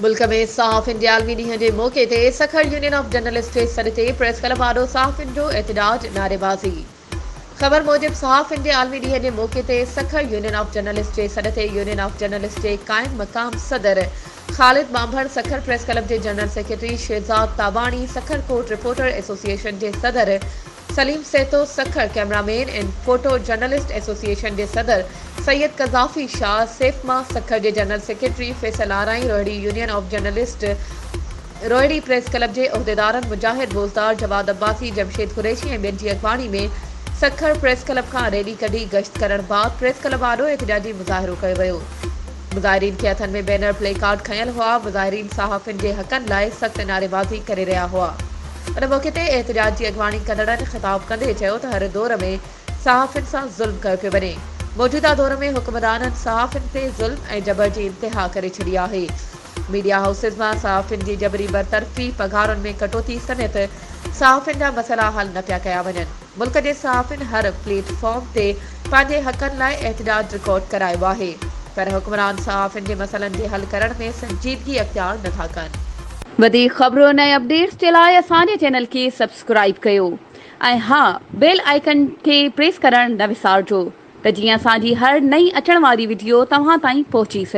मुल्क में साफ़ इंडियालवी ॾींहं जे मौक़े ते सखर यूनियन ऑफ जर्नलिस्ट जे सॾ ते प्रेस क्लब आॾो साफ़िन जो एहतजाज नारेबाज़ी। ख़बर मूजिब साफ़ इंडियालवी ॾींहं जे मौक़े ते सखर यूनियन ऑफ जर्नलिस्ट जे सॾ ते यूनियन ऑफ जर्नलिस्ट जे क़ाइम मक़ाम सदर ख़ालिद बांभड़, सखर प्रेस क्लब जे general secretary Shahzad Tabani, Sukkur court reporter association जे सदर Saleem Seto, Sukkur cameraman and photo journalist association जे सदर सैयद कज़ाफ़ी शाह, सेफमा सखर जे general secretary Faisal Arain, Rohri union of journalist Rohri press club जे उहिदेदारनि मुजाहिद बोज़दार, जवाद अब्बासी, जमशेद कुरैशी ऐं ॿियनि जी अॻवानी में सखर प्रेस क्लब खां रैली कढी गश्त करण बाद प्रेस क्लब आॾो एहतजाजी मुज़ाहिरो कयो वियो। मुज़ाहिरीन खे हथनि में बैनर प्ले कार्ड खयल हुआ। मुज़ाहिरीन सहाफ़िन जे हक़नि लाइ सख़्त नारेबाज़ी करे रहिया हुआ। उन मौक़े ते एहतजाज जी अॻवानी कंदड़नि ख़िताब कंदे चयो त हर दौर में सहाफ़िन सां ज़ुल्म कयो पियो वञे। मौजूदा दौर में हुक्मराननि सहाफ़िन ते ज़ुल्म ऐं जबर जी इंतिहा करे छॾी आहे। मीडिया हाउसिस मां सहाफ़िन जी जबरी बरतरफ़ी, पघारुनि में कटौती समेत सहाफ़िन जा मसइला हल न पिया कया वञनि। मुल्क जे सहाफ़िन हर प्लेटफॉर्म ते पंहिंजे हक़नि लाइ एहतजाज रिकॉर्ड करायो आहे, पर हुक्मरान सहाफ़िन जे मसइलनि जे हल करण में संजीदगी अख़्तियार नथा कनि। वधीक ख़बरुनि ऐं अपडेट्स जे लाइ असांजे चैनल खे सब्सक्राइब कयो ऐं हा, बेल आइकन खे प्रेस करणु न विसारिजो त जीअं असांजी हर नई अचण वारी वीडियो तव्हां ताईं पहुची सघे।